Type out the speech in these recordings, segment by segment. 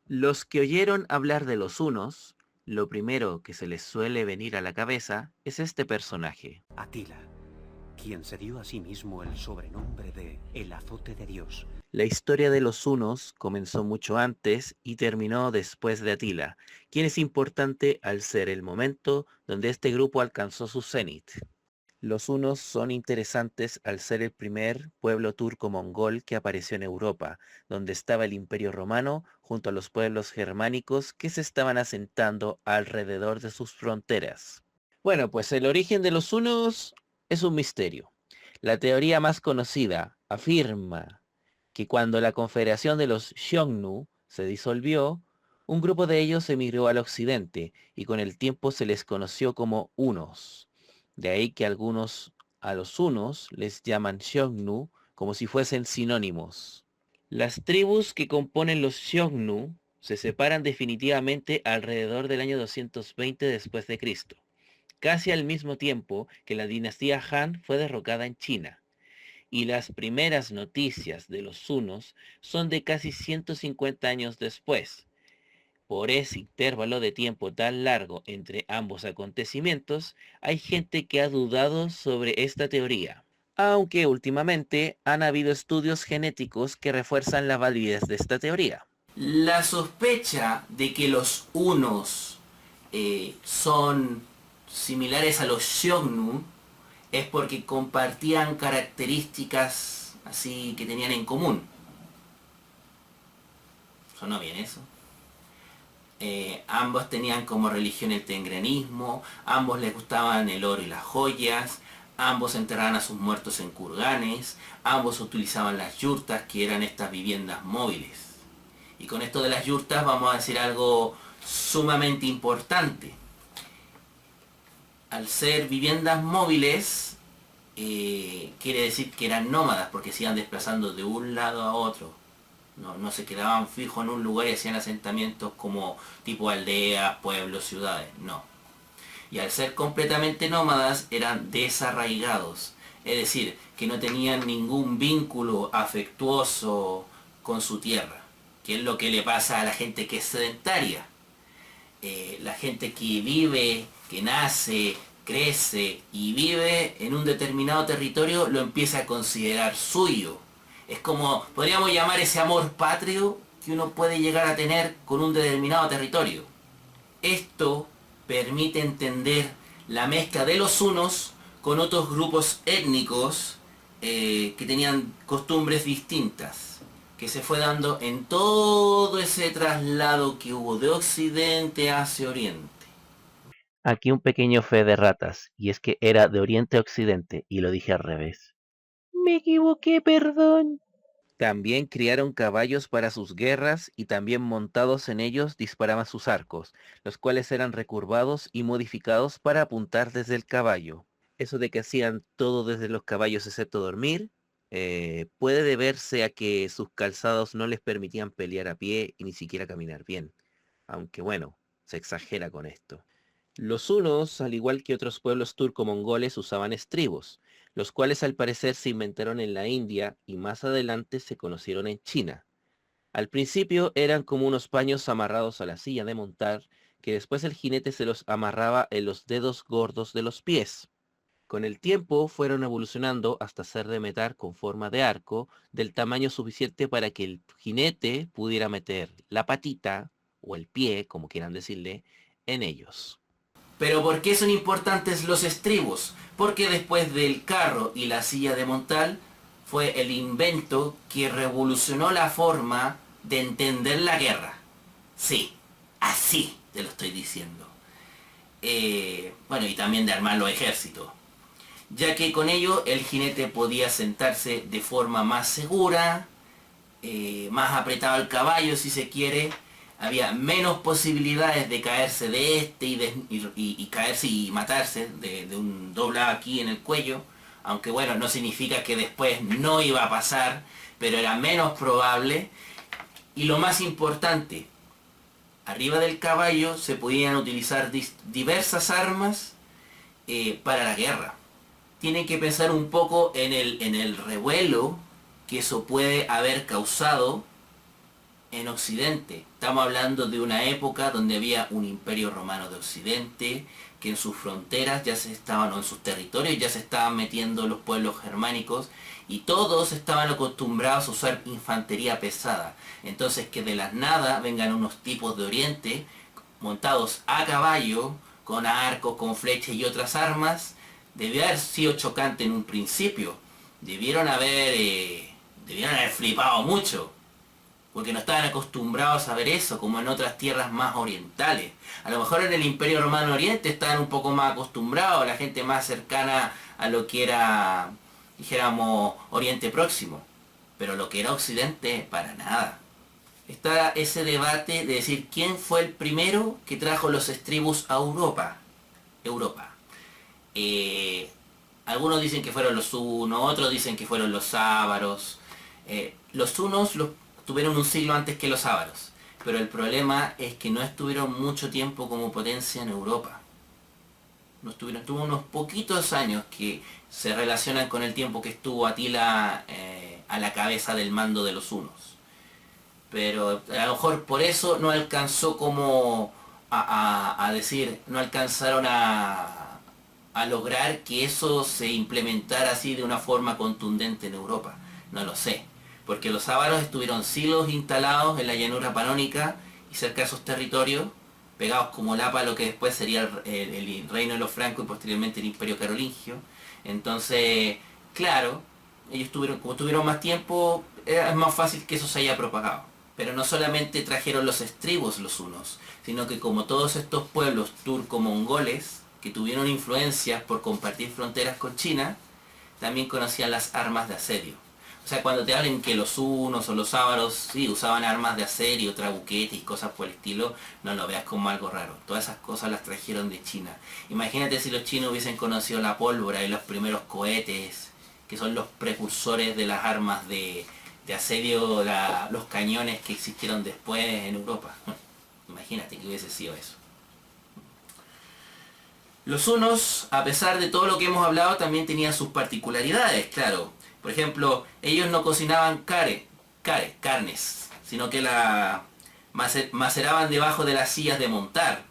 Los que oyeron hablar de los hunos, lo primero que se les suele venir a la cabeza es este personaje. Atila, quien se dio a sí mismo el sobrenombre de el azote de Dios. La historia de los hunos comenzó mucho antes y terminó después de Atila, quien es importante al ser el momento donde este grupo alcanzó su cenit. Los hunos son interesantes al ser el primer pueblo turco-mongol que apareció en Europa, donde estaba el Imperio Romano junto a los pueblos germánicos que se estaban asentando alrededor de sus fronteras. Bueno, pues el origen de los hunos es un misterio. La teoría más conocida afirma que cuando la confederación de los Xiongnu se disolvió, un grupo de ellos emigró al occidente y con el tiempo se les conoció como hunos. De ahí que algunos a los hunos les llaman Xiongnu como si fuesen sinónimos. Las tribus que componen los Xiongnu se separan definitivamente alrededor del año 220 después de Cristo, casi al mismo tiempo que la dinastía Han fue derrocada en China, y las primeras noticias de los hunos son de casi 150 años después. Por ese intervalo de tiempo tan largo entre ambos acontecimientos, hay gente que ha dudado sobre esta teoría, aunque últimamente han habido estudios genéticos que refuerzan la validez de esta teoría. La sospecha de que los hunos son similares a los Xiongnu es porque compartían características así que tenían en común. ¿Sonó bien eso? Ambos tenían como religión el tengranismo, ambos les gustaban el oro y las joyas, ambos enterraban a sus muertos en kurganes, ambos utilizaban las yurtas, que eran estas viviendas móviles. Y con esto de las yurtas vamos a decir algo sumamente importante. Al ser viviendas móviles, quiere decir que eran nómadas, porque se iban desplazando de un lado a otro. No se quedaban fijos en un lugar y hacían asentamientos como tipo aldeas, pueblos, ciudades. No. Y al ser completamente nómadas eran desarraigados. Es decir, que no tenían ningún vínculo afectuoso con su tierra. Que es lo que le pasa a la gente que es sedentaria. La gente que vive, que nace, crece y vive en un determinado territorio lo empieza a considerar suyo. Es como, podríamos llamar ese amor patrio que uno puede llegar a tener con un determinado territorio. Esto permite entender la mezcla de los hunos con otros grupos étnicos que tenían costumbres distintas, que se fue dando en todo ese traslado que hubo de occidente hacia oriente. Aquí un pequeño fe de ratas, y es que era de oriente a occidente, y lo dije al revés. Me equivoqué, perdón. También criaron caballos para sus guerras y también montados en ellos disparaban sus arcos, los cuales eran recurvados y modificados para apuntar desde el caballo. Eso de que hacían todo desde los caballos excepto dormir, puede deberse a que sus calzados no les permitían pelear a pie y ni siquiera caminar bien. Aunque bueno, se exagera con esto. Los hunos, al igual que otros pueblos turco-mongoles, usaban estribos, los cuales al parecer se inventaron en la India y más adelante se conocieron en China. Al principio eran como unos paños amarrados a la silla de montar, que después el jinete se los amarraba en los dedos gordos de los pies. Con el tiempo fueron evolucionando hasta ser de metal con forma de arco, del tamaño suficiente para que el jinete pudiera meter la patita, o el pie, como quieran decirle, en ellos. Pero ¿por qué son importantes los estribos? Porque después del carro y la silla de montal fue el invento que revolucionó la forma de entender la guerra. Sí, así te lo estoy diciendo. Bueno, y también de armar los ejércitos. Ya que con ello el jinete podía sentarse de forma más segura, más apretado al caballo si se quiere, había menos posibilidades de caerse de este y caerse y matarse de un doblado aquí en el cuello, aunque bueno, no significa que después no iba a pasar, pero era menos probable. Y lo más importante, arriba del caballo se podían utilizar diversas armas para la guerra. Tienen que pensar un poco en el revuelo que eso puede haber causado en Occidente. Estamos hablando de una época donde había un imperio romano de Occidente, que en sus fronteras ya se estaban, o en sus territorios ya se estaban metiendo los pueblos germánicos, y todos estaban acostumbrados a usar infantería pesada. Entonces que de la nada vengan unos tipos de Oriente, montados a caballo, con arcos, con flechas y otras armas, debió haber sido chocante en un principio. Debieron haber flipado mucho, porque no estaban acostumbrados a ver eso, como en otras tierras más orientales. A lo mejor en el Imperio Romano Oriente estaban un poco más acostumbrados, la gente más cercana a lo que era, dijéramos, Oriente Próximo. Pero lo que era Occidente, para nada. Está ese debate de decir quién fue el primero que trajo los estribos a Europa. Algunos dicen que fueron los hunos, otros dicen que fueron los ávaros. Los hunos tuvieron un siglo antes que los ávaros, pero el problema es que no estuvieron mucho tiempo como potencia en Europa. Tuvo unos poquitos años que se relacionan con el tiempo que estuvo Atila a la cabeza del mando de los hunos. Pero a lo mejor por eso no alcanzó como a decir, no alcanzaron a lograr que eso se implementara así de una forma contundente en Europa. No lo sé, porque los ávaros estuvieron siglos instalados en la llanura panónica y cerca de esos territorios, pegados como lapa a lo que después sería el reino de los francos y posteriormente el imperio carolingio. Entonces, claro, ellos como tuvieron más tiempo, es más fácil que eso se haya propagado. Pero no solamente trajeron los estribos los hunos, sino que como todos estos pueblos turco-mongoles, que tuvieron influencias por compartir fronteras con China, también conocían las armas de asedio. O sea, cuando te hablen que los hunos o los ávaros sí usaban armas de asedio, trabuquetes y cosas por el estilo, no lo veas como algo raro. Todas esas cosas las trajeron de China. Imagínate si los chinos hubiesen conocido la pólvora y los primeros cohetes, que son los precursores de las armas de asedio, los cañones que existieron después en Europa. Imagínate que hubiese sido eso. Los hunos, a pesar de todo lo que hemos hablado, también tenían sus particularidades, claro. Por ejemplo, ellos no cocinaban carnes, sino que la maceraban debajo de las sillas de montar.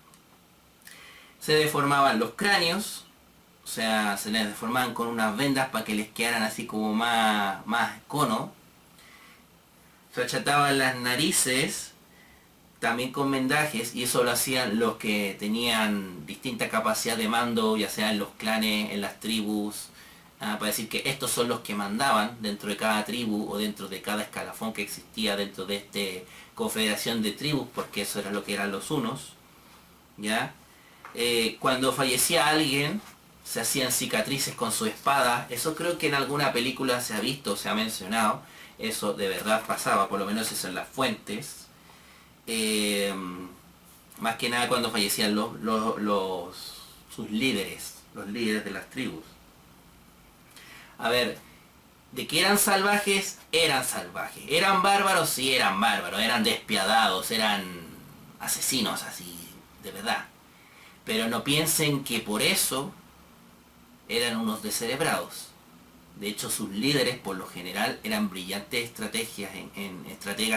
Se deformaban los cráneos, o sea, se les deformaban con unas vendas para que les quedaran así como más cono. Se achataban las narices, también con vendajes, y eso lo hacían los que tenían distinta capacidad de mando, ya sea en los clanes, en las tribus, para decir que estos son los que mandaban dentro de cada tribu o dentro de cada escalafón que existía dentro de esta confederación de tribus, porque eso era lo que eran los hunos. ¿Ya? Cuando fallecía alguien, se hacían cicatrices con su espada. Eso creo que en alguna película se ha visto, se ha mencionado. Eso de verdad pasaba, por lo menos eso en las fuentes. Más que nada cuando fallecían sus líderes, los líderes de las tribus. A ver, de que eran salvajes, eran salvajes. Eran bárbaros, sí eran bárbaros. Eran despiadados, eran asesinos así, de verdad. Pero no piensen que por eso eran unos descerebrados. De hecho, sus líderes, por lo general, eran brillantes estrategas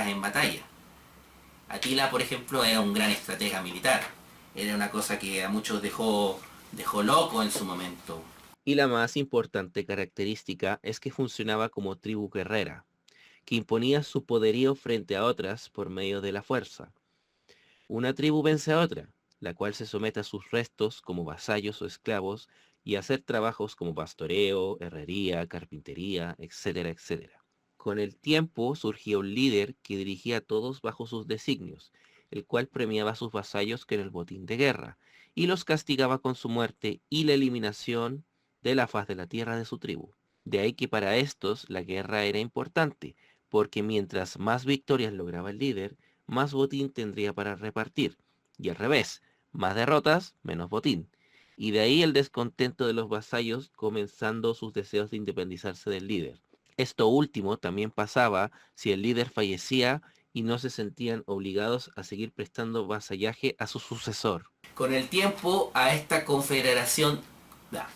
en batalla. Atila, por ejemplo, era un gran estratega militar. Era una cosa que a muchos dejó loco en su momento. Y la más importante característica es que funcionaba como tribu guerrera, que imponía su poderío frente a otras por medio de la fuerza. Una tribu vence a otra, la cual se somete a sus restos como vasallos o esclavos y a hacer trabajos como pastoreo, herrería, carpintería, etcétera, etcétera. Con el tiempo surgía un líder que dirigía a todos bajo sus designios, el cual premiaba a sus vasallos con el botín de guerra, y los castigaba con su muerte y la eliminación de la faz de la tierra de su tribu. De ahí que para estos la guerra era importante, porque mientras más victorias lograba el líder, más botín tendría para repartir, y al revés, más derrotas, menos botín. Y de ahí el descontento de los vasallos comenzando sus deseos de independizarse del líder. Esto último también pasaba si el líder fallecía y no se sentían obligados a seguir prestando vasallaje a su sucesor. Con el tiempo a esta confederación, ya,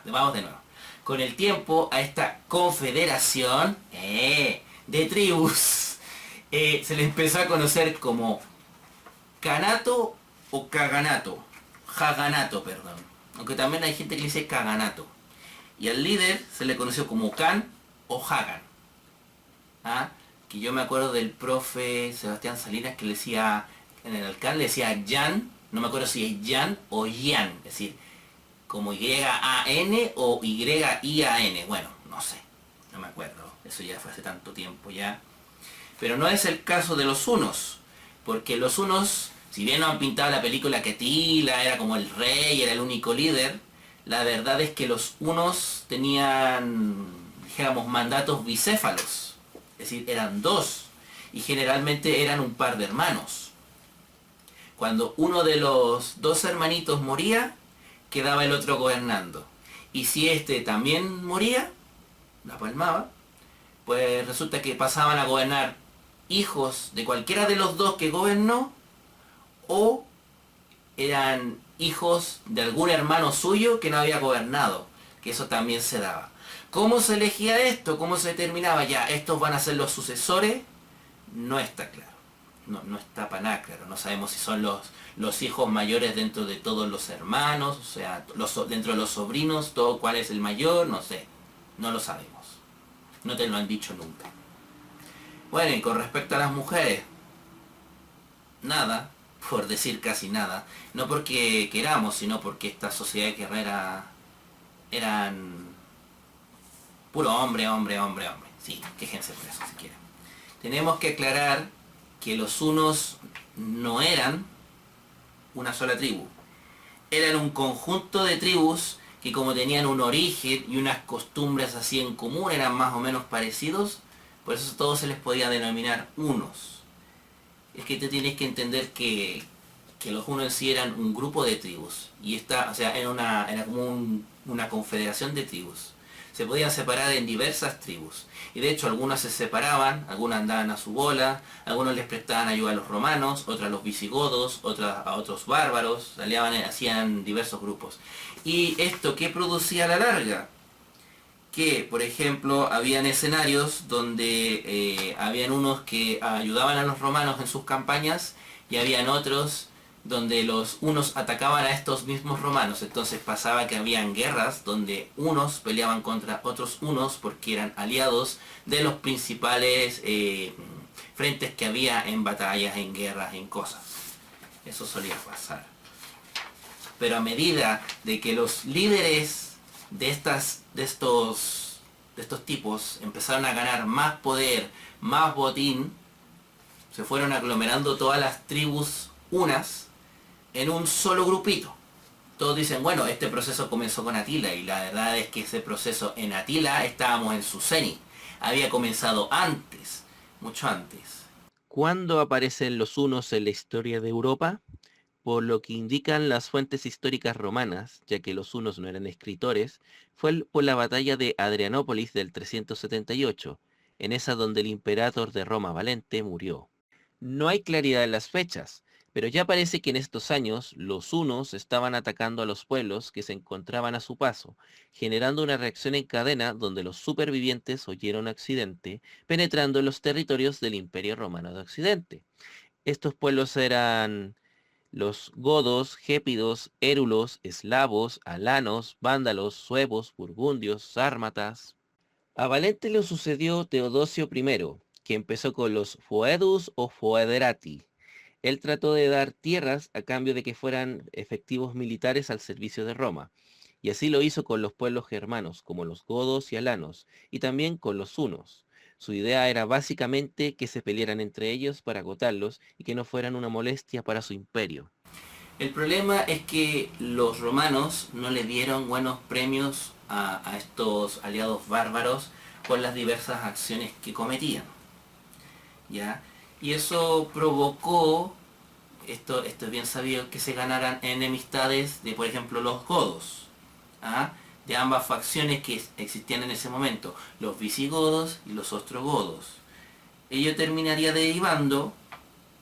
vamos de nuevo. Con el tiempo a esta confederación de tribus se le empezó a conocer como Kanato o Kaganato. Haganato, perdón. Aunque también hay gente que le dice Kaganato. Y al líder se le conoció como Kan o Hagan. ¿Ah? Que yo me acuerdo del profe Sebastián Salinas que le decía, en el alcalde le decía Jan, no me acuerdo si es Jan o Yan, es decir, como Y-A-N o Y-I-A-N, bueno, no sé, no me acuerdo, eso ya fue hace tanto tiempo ya. Pero no es el caso de los hunos, porque los hunos, si bien nos han pintado la película que Tila era como el rey, era el único líder, la verdad es que los hunos tenían, dijéramos, mandatos bicéfalos, es decir, eran dos, y generalmente eran un par de hermanos. Cuando uno de los dos hermanitos moría, quedaba el otro gobernando. Y si este también moría, la palmaba, pues resulta que pasaban a gobernar hijos de cualquiera de los dos que gobernó, o eran hijos de algún hermano suyo que no había gobernado, que eso también se daba. ¿Cómo se elegía esto? ¿Cómo se determinaba? Ya, estos van a ser los sucesores, no está claro. No está para nada claro. No sabemos si son los hijos mayores dentro de todos los hermanos, o sea, dentro de los sobrinos, todo cuál es el mayor, no sé. No lo sabemos. No te lo han dicho nunca. Bueno, y con respecto a las mujeres, nada, por decir casi nada. No porque queramos, sino porque esta sociedad guerrera eran puro hombre, hombre, hombre, hombre. Sí, quéjense por eso si quieren. Tenemos que aclarar que los hunos no eran una sola tribu. Eran un conjunto de tribus que, como tenían un origen y unas costumbres así en común, eran más o menos parecidos, por eso todos se les podía denominar hunos. Es que tú tienes que entender que los hunos en sí eran un grupo de tribus, y o sea, era como una confederación de tribus. Se podían separar en diversas tribus, y de hecho algunas se separaban, algunas andaban a su bola, algunos les prestaban ayuda a los romanos, otras a los visigodos, otras a otros bárbaros, se aliaban, hacían diversos grupos. ¿Y esto qué producía a la larga? Que, por ejemplo, habían escenarios donde habían unos que ayudaban a los romanos en sus campañas, y habían otros donde los unos atacaban a estos mismos romanos. Entonces pasaba que habían guerras donde unos peleaban contra otros unos porque eran aliados de los principales frentes que había en batallas, en guerras, en cosas. Eso solía pasar. Pero a medida de que los líderes de estos tipos empezaron a ganar más poder, más botín, se fueron aglomerando todas las tribus unas en un solo grupito. Todos dicen, bueno, este proceso comenzó con Atila, y la verdad es que ese proceso en Atila estábamos en su cenit. Había comenzado antes, mucho antes. ¿Cuándo aparecen los hunos en la historia de Europa? Por lo que indican las fuentes históricas romanas, ya que los hunos no eran escritores, fue por la batalla de Adrianópolis del 378, en esa donde el imperator de Roma Valente murió. No hay claridad en las fechas, pero ya parece que en estos años los hunos estaban atacando a los pueblos que se encontraban a su paso, generando una reacción en cadena donde los supervivientes oyeron accidente, penetrando en los territorios del Imperio Romano de Occidente. Estos pueblos eran los godos, gépidos, érulos, eslavos, alanos, vándalos, suevos, burgundios, sármatas. A Valente le sucedió Teodosio I, que empezó con los foedus o foederati. Él trató de dar tierras a cambio de que fueran efectivos militares al servicio de Roma, y así lo hizo con los pueblos germanos, como los godos y alanos, y también con los hunos. Su idea era básicamente que se pelearan entre ellos para agotarlos y que no fueran una molestia para su imperio. El problema es que los romanos no le dieron buenos premios a estos aliados bárbaros por las diversas acciones que cometían, ¿ya? Y eso provocó, esto es bien sabido, que se ganaran enemistades de, por ejemplo, los godos, ¿ah? De ambas facciones que existían en ese momento, los visigodos y los ostrogodos. Ello terminaría derivando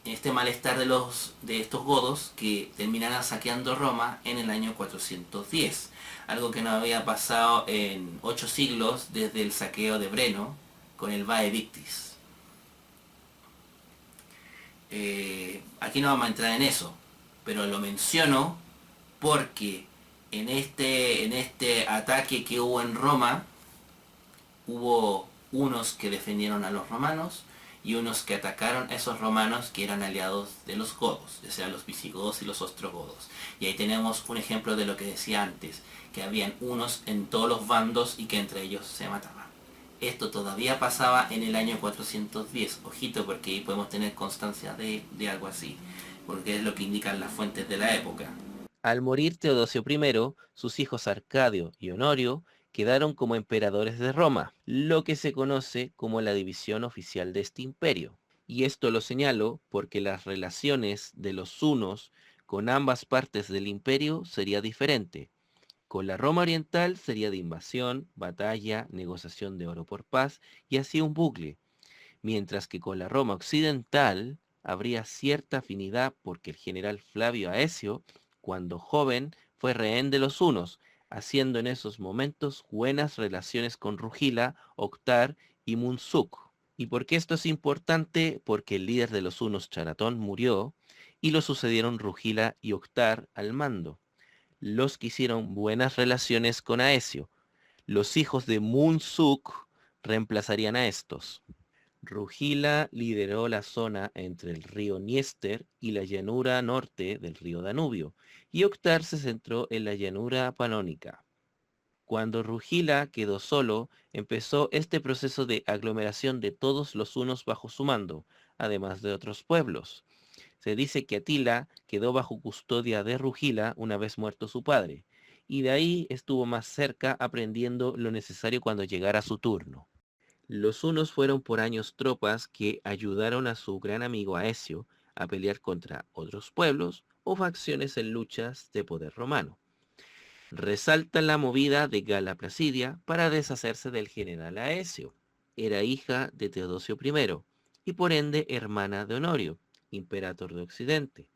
este malestar de estos godos que terminarán saqueando Roma en el año 410, algo que no había pasado en 8 siglos desde el saqueo de Breno con el Vae Victis. Aquí no vamos a entrar en eso, pero lo menciono porque en este ataque que hubo en Roma, hubo unos que defendieron a los romanos y unos que atacaron a esos romanos que eran aliados de los godos, ya sea los visigodos y los ostrogodos. Y ahí tenemos un ejemplo de lo que decía antes, que habían unos en todos los bandos y que entre ellos se mataban. Esto todavía pasaba en el año 410, ojito, porque ahí podemos tener constancia de algo así, porque es lo que indican las fuentes de la época. Al morir Teodosio I, sus hijos Arcadio y Honorio quedaron como emperadores de Roma, lo que se conoce como la división oficial de este imperio. Y esto lo señalo porque las relaciones de los hunos con ambas partes del imperio sería diferente. Con la Roma oriental sería de invasión, batalla, negociación de oro por paz y así un bucle, mientras que con la Roma occidental habría cierta afinidad porque el general Flavio Aecio, cuando joven, fue rehén de los hunos, haciendo en esos momentos buenas relaciones con Rugila, Octar y Munsuk. ¿Y por qué esto es importante? Porque el líder de los hunos, Charatón, murió y lo sucedieron Rugila y Octar al mando, los que hicieron buenas relaciones con Aecio. Los hijos de Munsuk reemplazarían a estos. Rugila lideró la zona entre el río Dniester y la llanura norte del río Danubio, y Octar se centró en la llanura panónica. Cuando Rugila quedó solo, empezó este proceso de aglomeración de todos los hunos bajo su mando, además de otros pueblos. Se dice que Atila quedó bajo custodia de Rugila una vez muerto su padre, y de ahí estuvo más cerca aprendiendo lo necesario cuando llegara su turno. Los hunos fueron por años tropas que ayudaron a su gran amigo Aecio a pelear contra otros pueblos o facciones en luchas de poder romano. Resalta la movida de Gala Placidia para deshacerse del general Aecio. Era hija de Teodosio I y por ende hermana de Honorio, imperator de Occidente.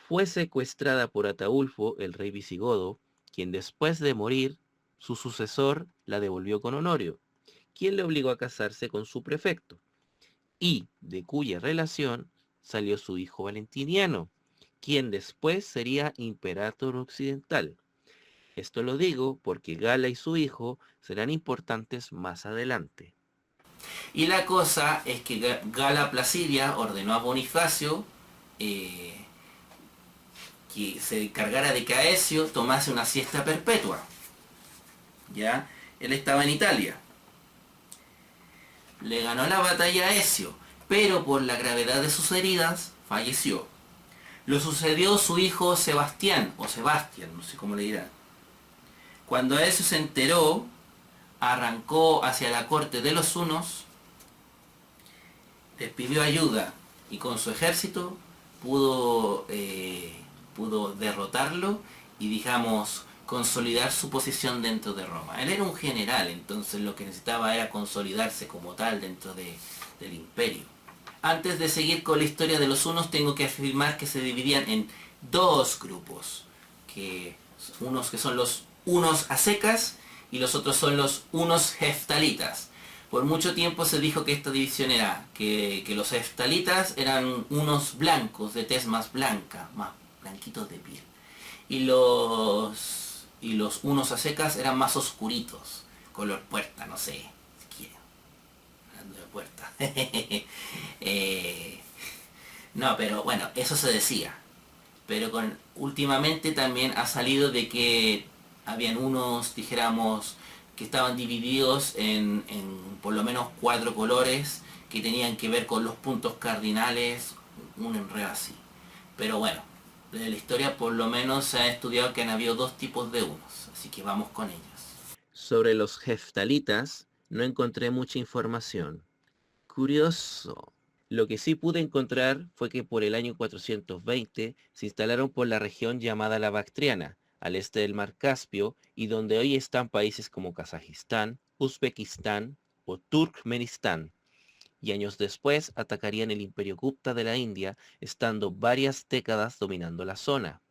Fue secuestrada por Ataulfo, el rey visigodo, quien después de morir, su sucesor la devolvió con Honorio, quien le obligó a casarse con su prefecto, y de cuya relación salió su hijo Valentiniano, quien después sería imperator occidental. Esto lo digo porque Gala y su hijo serán importantes más adelante. Y la cosa es que Gala Placidia ordenó a Bonifacio que se encargara de que Aecio tomase una siesta perpetua. ¿Ya? Él estaba en Italia. Le ganó la batalla a Aecio, pero por la gravedad de sus heridas falleció. Lo sucedió su hijo Sebastián, o Sebastián, no sé cómo le dirán. Cuando Aecio se enteró, arrancó hacia la corte de los hunos, les pidió ayuda y con su ejército pudo derrotarlo y, digamos, consolidar su posición dentro de Roma. Él era un general, entonces lo que necesitaba era consolidarse como tal dentro del imperio. Antes de seguir con la historia de los hunos, tengo que afirmar que se dividían en dos grupos, unos que son los hunos a secas y los otros son los hunos heftalitas. Por mucho tiempo se dijo que esta división era que los heftalitas eran unos blancos, de tez más blanca, más blanquitos de piel. Y los unos a secas eran más oscuritos, color puerta, no sé, si quieren. Hablando de puerta. No, pero bueno, eso se decía. Pero últimamente también ha salido de que habían unos, dijéramos, que estaban divididos en por lo menos 4 colores que tenían que ver con los puntos cardinales, un enredo así. Pero bueno, de la historia por lo menos se ha estudiado que han habido 2 tipos de unos, así que vamos con ellos. Sobre los heftalitas no encontré mucha información. Curioso. Lo que sí pude encontrar fue que por el año 420 se instalaron por la región llamada la Bactriana, al este del mar Caspio, y donde hoy están países como Kazajistán, Uzbekistán o Turkmenistán. y años después atacarían el Imperio Gupta de la India, estando varias décadas dominando la zona.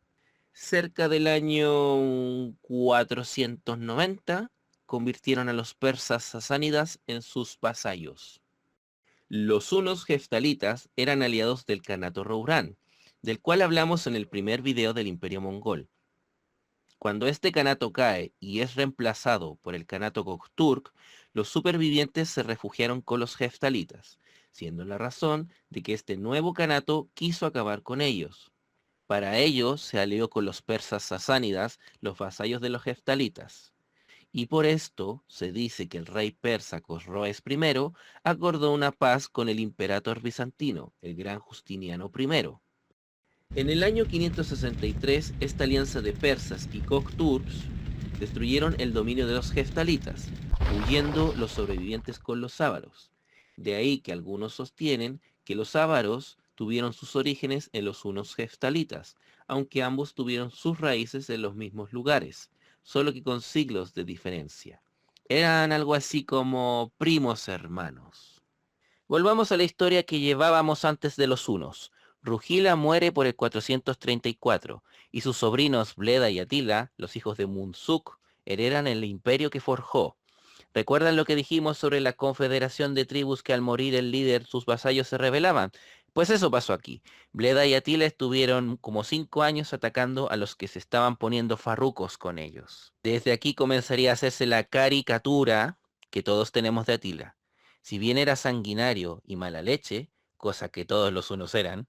Cerca del año 490, convirtieron a los persas sasánidas en sus vasallos. Los hunos heftalitas eran aliados del Kanato Rourán, del cual hablamos en el primer video del Imperio Mongol. Cuando este kanato cae y es reemplazado por el kanato Gokturk, los supervivientes se refugiaron con los heftalitas, siendo la razón de que este nuevo kanato quiso acabar con ellos. Para ello se alió con los persas sasánidas, los vasallos de los heftalitas. Y por esto se dice que el rey persa Cosroes I acordó una paz con el imperator bizantino, el gran Justiniano I. En el año 563, esta alianza de persas y Gokturks destruyeron el dominio de los heftalitas, huyendo los sobrevivientes con los ávaros. De ahí que algunos sostienen que los ávaros tuvieron sus orígenes en los hunos heftalitas, aunque ambos tuvieron sus raíces en los mismos lugares, solo que con siglos de diferencia. Eran algo así como primos hermanos. Volvamos a la historia que llevábamos antes de los hunos. Rugila muere por el 434 y sus sobrinos Bleda y Atila, los hijos de Munsuk, heredan el imperio que forjó. ¿Recuerdan lo que dijimos sobre la confederación de tribus que al morir el líder sus vasallos se rebelaban? Pues eso pasó aquí. Bleda y Atila estuvieron como 5 años atacando a los que se estaban poniendo farrucos con ellos. Desde aquí comenzaría a hacerse la caricatura que todos tenemos de Atila. Si bien era sanguinario y mala leche, cosa que todos los hunos eran,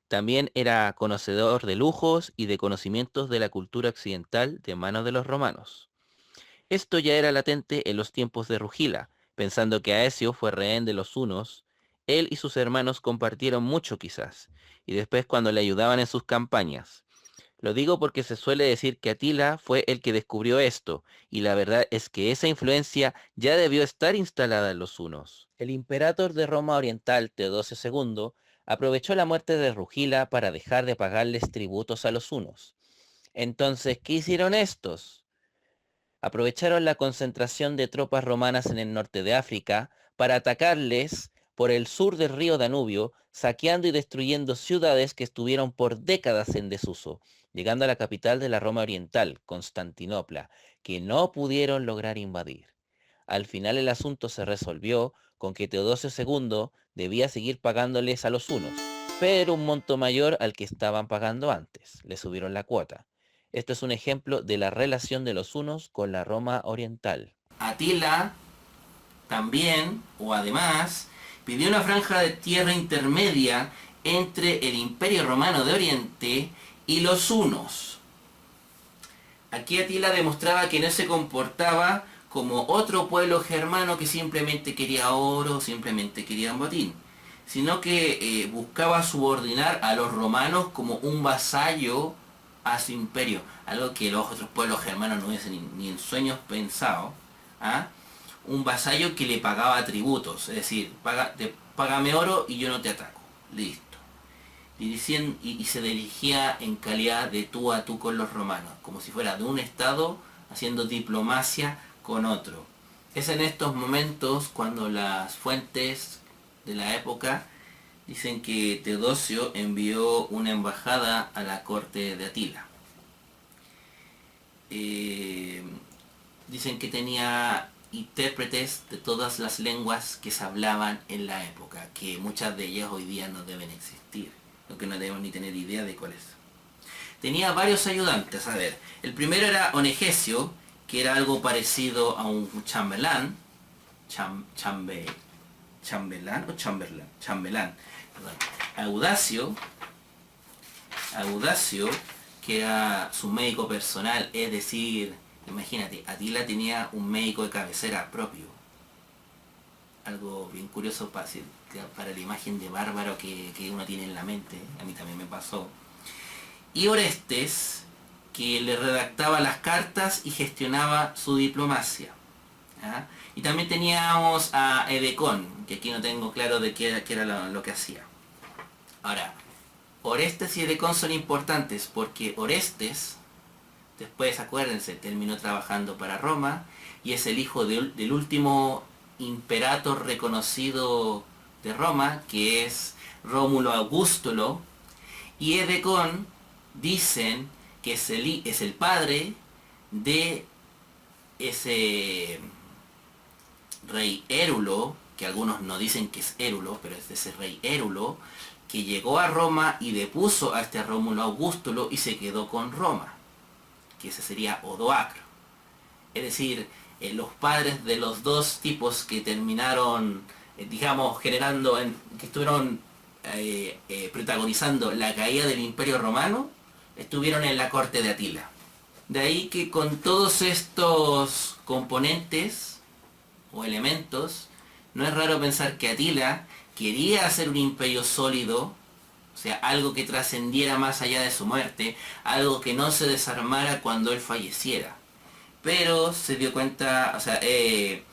también era conocedor de lujos y de conocimientos de la cultura occidental de manos de los romanos. Esto ya era latente en los tiempos de Rugila, pensando que Aecio fue rehén de los hunos. Él y sus hermanos compartieron mucho quizás, y después cuando le ayudaban en sus campañas. Lo digo porque se suele decir que Atila fue el que descubrió esto, y la verdad es que esa influencia ya debió estar instalada en los hunos. El imperator de Roma Oriental, Teodosio II, aprovechó la muerte de Rugila para dejar de pagarles tributos a los hunos. Entonces, ¿qué hicieron estos? Aprovecharon la concentración de tropas romanas en el norte de África para atacarles por el sur del río Danubio, saqueando y destruyendo ciudades que estuvieron por décadas en desuso, llegando a la capital de la Roma Oriental, Constantinopla, que no pudieron lograr invadir. Al final el asunto se resolvió con que Teodosio II debía seguir pagándoles a los hunos, pero un monto mayor al que estaban pagando antes. Le subieron la cuota. Esto es un ejemplo de la relación de los hunos con la Roma Oriental. Atila también, o además, pidió una franja de tierra intermedia entre el Imperio Romano de Oriente y los hunos. Aquí Atila demostraba que no se comportaba como otro pueblo germano que simplemente quería oro, simplemente quería un botín, sino que buscaba subordinar a los romanos como un vasallo a su imperio, algo que los otros pueblos germanos no hubiesen ni en sueños pensado. ¿Ah? Un vasallo que le pagaba tributos, es decir, págame oro y yo no te ataco, listo. Y se dirigía en calidad de tú a tú con los romanos, como si fuera de un estado haciendo diplomacia con otro. Es en estos momentos cuando las fuentes de la época dicen que Teodosio envió una embajada a la corte de Atila. Dicen que tenía intérpretes de todas las lenguas que se hablaban en la época, que muchas de ellas hoy día no deben existir, lo que no debemos ni tener idea de cuál es. Tenía varios ayudantes, a ver, el primero era Onegesio, que era algo parecido a un chambelán, Audacio, que era su médico personal, es decir, imagínate, Atila tenía un médico de cabecera propio. Algo bien curioso para la imagen de bárbaro que uno tiene en la mente, a mí también me pasó. Y Orestes, que le redactaba las cartas y gestionaba su diplomacia. ¿Ah? Y también teníamos a Edecón, que aquí no tengo claro de qué era lo que hacía. Ahora, Orestes y Edecón son importantes porque Orestes, después acuérdense, terminó trabajando para Roma y es el hijo del último imperator reconocido de Roma, que es Rómulo Augustulo, y Edecon dicen que es el padre de ese rey Érulo, que algunos no dicen que es Érulo, pero es de ese rey Érulo, que llegó a Roma y depuso a este Rómulo Augustulo y se quedó con Roma, que ese sería Odoacro. Es decir, los padres de los dos tipos que terminaron, digamos, que estuvieron protagonizando la caída del Imperio Romano, estuvieron en la corte de Atila. De ahí que con todos estos componentes o elementos, no es raro pensar que Atila quería hacer un imperio sólido, o sea, algo que trascendiera más allá de su muerte, algo que no se desarmara cuando él falleciera. Pero se dio cuenta, o sea, que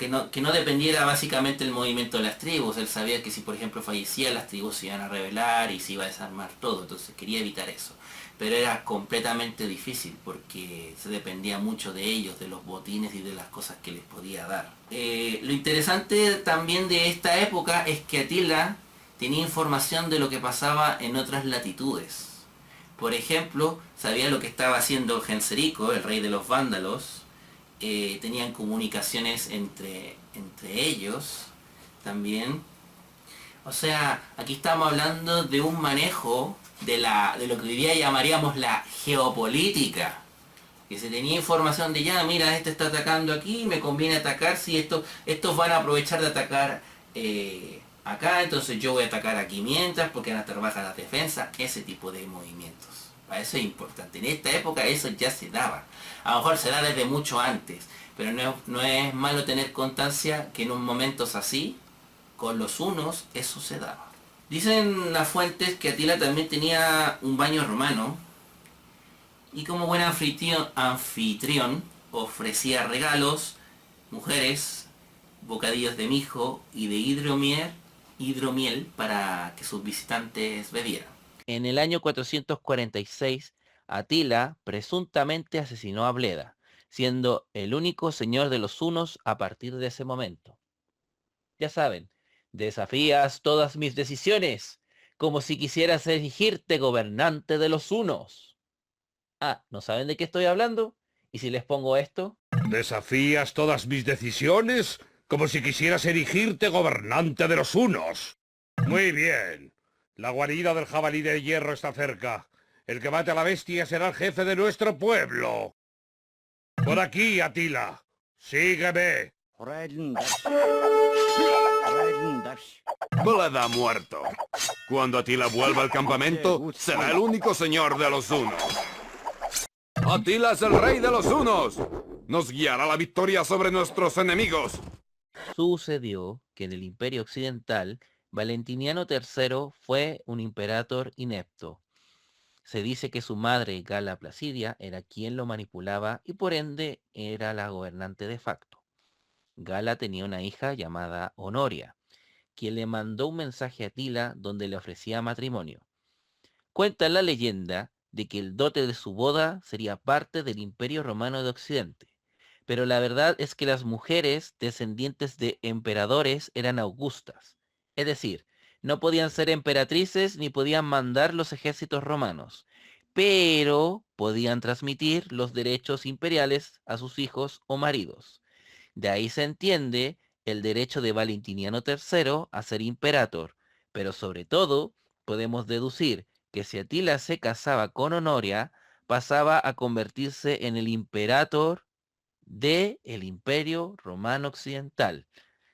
no dependiera básicamente el movimiento de las tribus. Él sabía que si por ejemplo fallecía, las tribus se iban a rebelar y se iba a desarmar todo, entonces quería evitar eso. Pero era completamente difícil porque se dependía mucho de ellos, de los botines y de las cosas que les podía dar. Lo interesante también de esta época es que Atila tenía información de lo que pasaba en otras latitudes. Por ejemplo, sabía lo que estaba haciendo Genserico, el rey de los vándalos. Tenían comunicaciones entre ellos también. O sea, aquí estamos hablando de un manejo de lo que hoy día llamaríamos la geopolítica. Que se tenía información de ya, mira, este está atacando aquí, me conviene atacar si estos van a aprovechar de atacar acá, entonces yo voy a atacar aquí mientras, porque van a estar bajas las defensas, ese tipo de movimientos. Para eso es importante. En esta época eso ya se daba. A lo mejor se da desde mucho antes, pero no es malo tener constancia que en un momentos así, con los hunos, eso se daba. Dicen las fuentes que Atila también tenía un baño romano, y como buen anfitrión ofrecía regalos, mujeres, bocadillos de mijo y de hidromiel para que sus visitantes bebieran. En el año 446, Atila presuntamente asesinó a Bleda, siendo el único señor de los hunos a partir de ese momento. Ya saben, desafías todas mis decisiones, como si quisieras elegirte gobernante de los hunos. Ah, ¿no saben de qué estoy hablando? ¿Y si les pongo esto? ¿Desafías todas mis decisiones? Como si quisieras erigirte gobernante de los hunos. Muy bien. La guarida del jabalí de hierro está cerca. El que mate a la bestia será el jefe de nuestro pueblo. Por aquí, Atila. Sígueme. Bleda muerto. Cuando Atila vuelva al campamento, será el único señor de los hunos. Atila es el rey de los hunos. Nos guiará a la victoria sobre nuestros enemigos. Sucedió que en el Imperio Occidental, Valentiniano III fue un imperator inepto. Se dice que su madre, Gala Placidia, era quien lo manipulaba y por ende era la gobernante de facto. Gala tenía una hija llamada Honoria, quien le mandó un mensaje a Atila donde le ofrecía matrimonio. Cuenta la leyenda de que el dote de su boda sería parte del Imperio Romano de Occidente, pero la verdad es que las mujeres descendientes de emperadores eran augustas, es decir, no podían ser emperatrices ni podían mandar los ejércitos romanos, pero podían transmitir los derechos imperiales a sus hijos o maridos. De ahí se entiende el derecho de Valentiniano III a ser imperator, pero sobre todo podemos deducir que si Atila se casaba con Honoria, pasaba a convertirse en el imperator del Imperio Romano Occidental.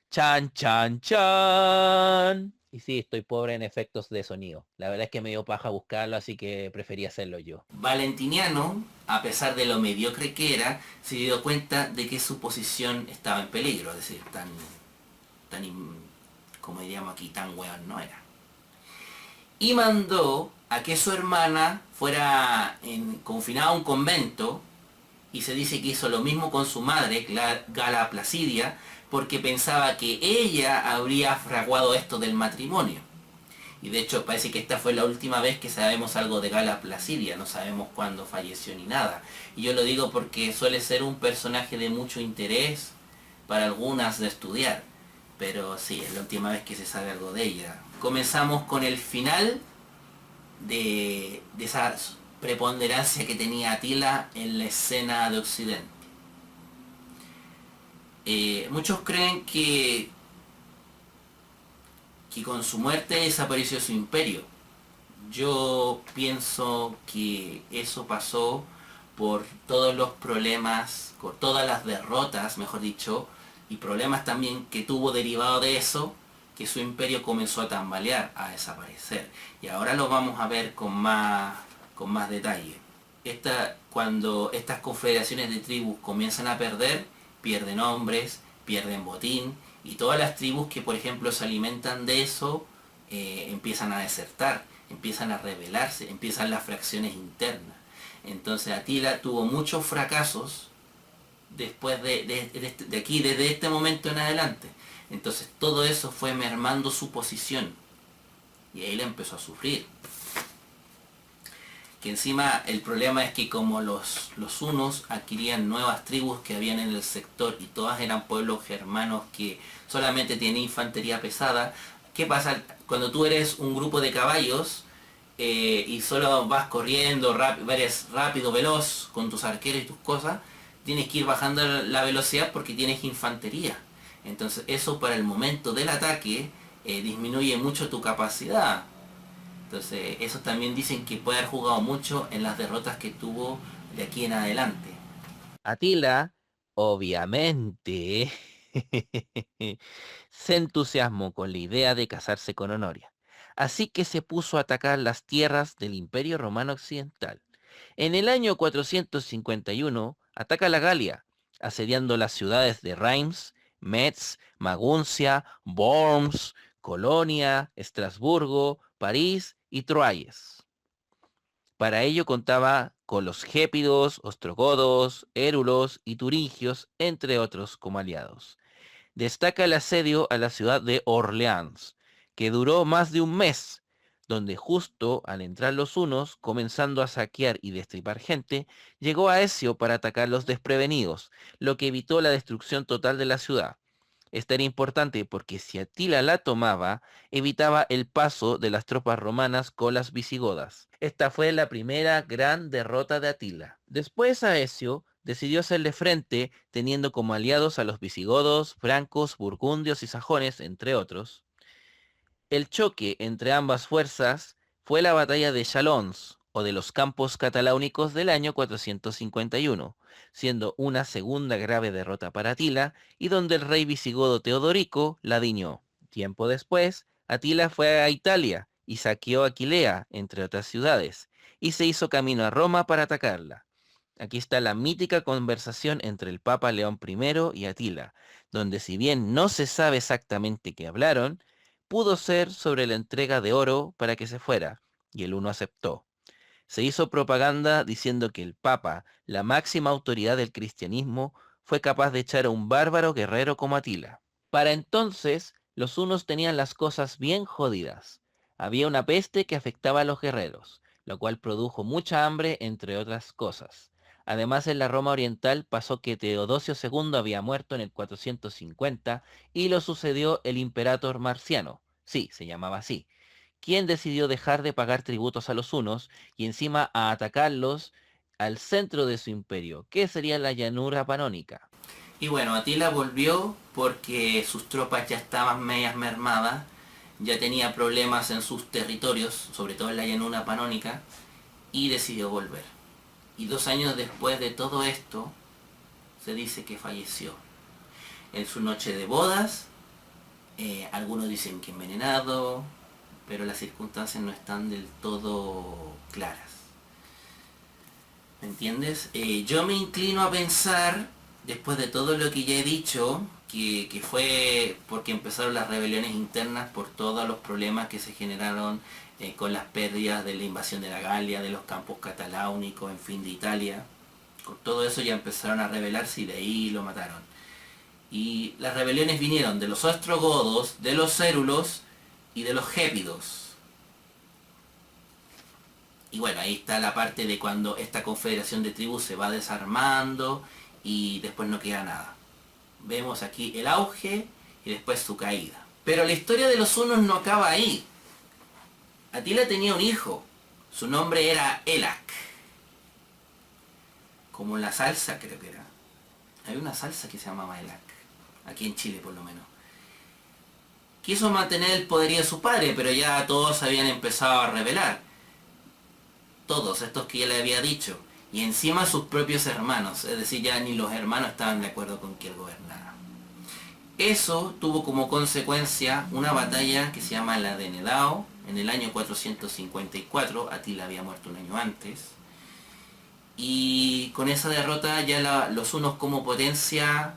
¡Chan, chan, chan! Y sí, estoy pobre en efectos de sonido. La verdad es que me dio paja buscarlo, así que preferí hacerlo yo. Valentiniano, a pesar de lo mediocre que era, se dio cuenta de que su posición estaba en peligro, es decir, como diríamos aquí, tan weón no era. Y mandó a que su hermana fuera confinada a un convento, y se dice que hizo lo mismo con su madre, Gala Placidia, porque pensaba que ella habría fraguado esto del matrimonio. Y de hecho parece que esta fue la última vez que sabemos algo de Gala Placidia, no sabemos cuándo falleció ni nada. Y yo lo digo porque suele ser un personaje de mucho interés para algunas de estudiar. pero sí, es la última vez que se sabe algo de ella. Comenzamos con el final de esa preponderancia que tenía Atila en la escena de Occidente. Muchos creen que con su muerte desapareció su imperio. Yo pienso que eso pasó por todos los problemas, por todas las derrotas, mejor dicho, y problemas también que tuvo derivado de eso, que su imperio comenzó a tambalear, a desaparecer. Y ahora lo vamos a ver con más detalle. Cuando estas confederaciones de tribus comienzan a perder, pierden hombres, pierden botín, y todas las tribus que por ejemplo se alimentan de eso empiezan a desertar, empiezan a rebelarse, empiezan las fracciones internas. Entonces Atila tuvo muchos fracasos después de aquí, desde este momento en adelante. Entonces todo eso fue mermando su posición y ahí la empezó a sufrir. Que encima el problema es que como los hunos adquirían nuevas tribus que habían en el sector y todas eran pueblos germanos que solamente tienen infantería pesada, ¿qué pasa? Cuando tú eres un grupo de caballos y solo vas corriendo, eres rápido, veloz con tus arqueros y tus cosas, tienes que ir bajando la velocidad porque tienes infantería. Entonces eso para el momento del ataque disminuye mucho tu capacidad. Entonces, eso también dicen que puede haber jugado mucho en las derrotas que tuvo de aquí en adelante. Atila, obviamente, se entusiasmó con la idea de casarse con Honoria, así que se puso a atacar las tierras del Imperio Romano Occidental. En el año 451 ataca la Galia, asediando las ciudades de Reims, Metz, Maguncia, Worms, Colonia, Estrasburgo, París y Troyes. Para ello contaba con los gépidos, ostrogodos, érulos y turingios, entre otros, como aliados. Destaca el asedio a la ciudad de Orleans, que duró más de un mes, donde justo al entrar los hunos, comenzando a saquear y destripar gente, llegó Aecio para atacar los desprevenidos, lo que evitó la destrucción total de la ciudad. Esta era importante porque si Atila la tomaba, evitaba el paso de las tropas romanas con las visigodas. Esta fue la primera gran derrota de Atila. Después Aecio decidió hacerle frente teniendo como aliados a los visigodos, francos, burgundios y sajones, entre otros. El choque entre ambas fuerzas fue la batalla de Chalons, o de los campos cataláunicos del año 451, siendo una segunda grave derrota para Atila y donde el rey visigodo Teodorico la diñó. Tiempo después, Atila fue a Italia y saqueó Aquilea, entre otras ciudades, y se hizo camino a Roma para atacarla. Aquí está la mítica conversación entre el Papa León I y Atila, donde si bien no se sabe exactamente qué hablaron, pudo ser sobre la entrega de oro para que se fuera, y el uno aceptó. Se hizo propaganda diciendo que el Papa, la máxima autoridad del cristianismo, fue capaz de echar a un bárbaro guerrero como Atila. Para entonces, los hunos tenían las cosas bien jodidas. Había una peste que afectaba a los guerreros, lo cual produjo mucha hambre, entre otras cosas. Además, en la Roma oriental pasó que Teodosio II había muerto en el 450 y lo sucedió el Imperator Marciano, sí, se llamaba así, quien decidió dejar de pagar tributos a los hunos y encima a atacarlos al centro de su imperio, que sería la llanura panónica. Y bueno, Atila volvió porque sus tropas ya estaban medias mermadas, ya tenía problemas en sus territorios, sobre todo en la llanura panónica, y decidió volver. Y 2 años después de todo esto, se dice que falleció. En su noche de bodas, algunos dicen que envenenado, pero las circunstancias no están del todo claras. ¿Me entiendes? Yo me inclino a pensar, después de todo lo que ya he dicho, que fue porque empezaron las rebeliones internas por todos los problemas que se generaron con las pérdidas de la invasión de la Galia, de los campos cataláunicos, en fin, de Italia. Con todo eso ya empezaron a rebelarse y de ahí lo mataron. Y las rebeliones vinieron de los ostrogodos, de los érulos y de los gépidos. Y bueno, ahí está la parte de cuando esta confederación de tribus se va desarmando y después no queda nada. Vemos aquí el auge y después su caída. Pero la historia de los hunos no acaba ahí. Atila tenía un hijo, su nombre era Elac. Como la salsa creo que era. Hay una salsa que se llamaba Elac, aquí en Chile por lo menos. Quiso mantener el poderío de su padre, pero ya todos habían empezado a rebelar. Todos, estos que ya le había dicho. Y encima sus propios hermanos, es decir, ya ni los hermanos estaban de acuerdo con que él gobernara. Eso tuvo como consecuencia una batalla que se llama la de Nedao, en el año 454, Atila había muerto un año antes. Y con esa derrota ya los hunos como potencia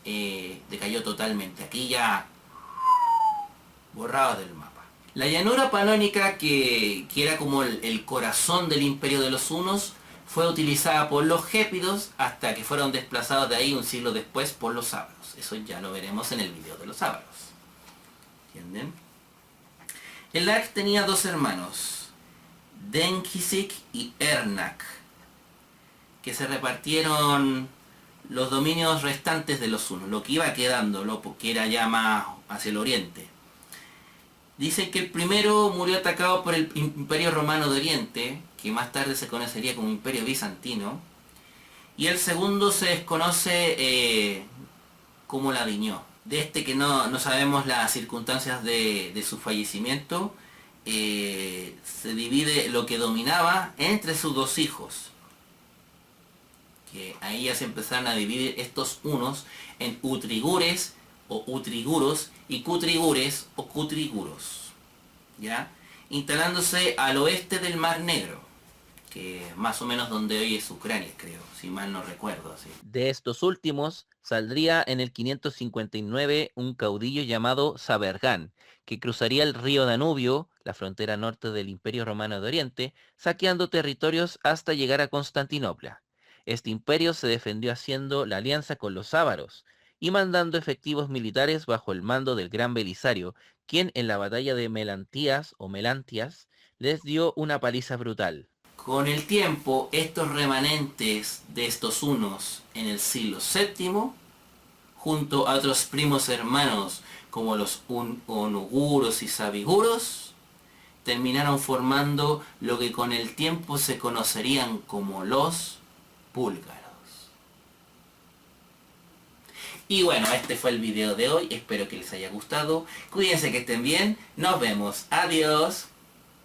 decayó totalmente. Aquí ya borrados del mapa. La llanura panónica, que era como el corazón del imperio de los hunos, fue utilizada por los gépidos hasta que fueron desplazados de ahí un siglo después por los ávaros. Eso ya lo veremos en el video de los ávaros. ¿Entienden? Elac tenía dos hermanos, Denkisik y Ernak, que se repartieron los dominios restantes de los hunos, lo que iba quedando, lo que era ya más hacia el oriente. Dicen que el primero murió atacado por el Imperio Romano de Oriente, que más tarde se conocería como Imperio Bizantino, y el segundo se desconoce cómo la viñó. De este que no sabemos las circunstancias de su fallecimiento, se divide lo que dominaba entre sus dos hijos. Que ahí ya se empezaron a dividir estos unos en utrigures o utriguros y cutrigures o cutriguros, ¿ya? Instalándose al oeste del Mar Negro, que más o menos donde hoy es Ucrania, creo, si mal no recuerdo. ¿Sí? De estos últimos saldría en el 559 un caudillo llamado Sabergán, que cruzaría el río Danubio, la frontera norte del Imperio Romano de Oriente, saqueando territorios hasta llegar a Constantinopla. Este imperio se defendió haciendo la alianza con los ávaros y mandando efectivos militares bajo el mando del gran Belisario, quien en la batalla de Melantías o Melantias les dio una paliza brutal. Con el tiempo, estos remanentes de estos hunos en el siglo VII, junto a otros primos hermanos como los onuguros y sabiguros, terminaron formando lo que con el tiempo se conocerían como los búlgaros. Y bueno, este fue el video de hoy, espero que les haya gustado. Cuídense, que estén bien, nos vemos, adiós.